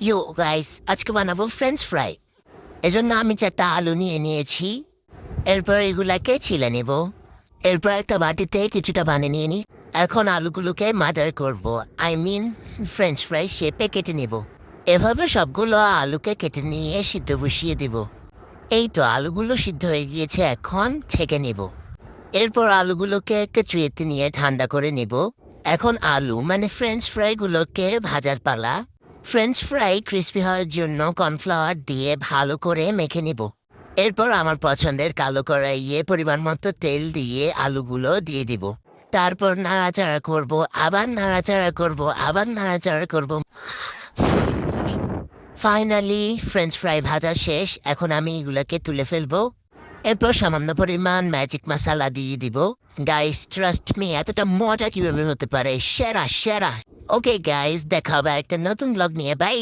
ইয়ো guys, আজকে বানাবো French fry. এজন্য আমি 4টা আলু নিয়ে নিয়েছি। এরপর এগুলাকে ছিলে নেব। এরপর একটা বাটিতে কিছুটা পানি নিয়ে নিই। এখন আলুগুলোকে মাদার করব, আই মিন ফ্রেঞ্চ ফ্রাই শেপে কেটে নেব। এভাবে সবগুলো আলুকে কেটে নিয়ে সিদ্ধ বসিয়ে দেব। এই তো আলুগুলো সিদ্ধ হয়ে গিয়েছে, এখন ছেঁকে নেব। এরপর আলুগুলোকে একটা ট্রেতে নিয়ে ঠান্ডা করে নেব। এখন আলু মানে ফ্রেঞ্চ ফ্রাইগুলোকে ভাজার পালা। ফ্রেঞ্চ ফ্রাই ক্রিস্পি হওয়ার জন্য কর্নফ্লাওয়ার দিয়ে ভালো করে মেখে নেব। এরপর আমার পছন্দের কালো কড়াইয়ে পরিমাণ মতো তেল দিয়ে আলুগুলো দিয়ে দিব। তারপর নাড়াচাড়া করব, আবার নাড়াচাড়া করব, আবার নাড়াচাড়া করব। ফাইনালি ফ্রেঞ্চ ফ্রাই ভাজা শেষ। এখন আমি এগুলোকে তুলে ফেলবো। এরপর সামান্য পরিমাণ ম্যাজিক মশলা দিয়ে দিব। গাইস, ট্রাস্ট মি, এতটা মজা কিভাবে হতে পারে, সেরা সেরা। ওকে গাইস, দেখা হবে একটা নতুন ব্লগ নিয়ে, বাই।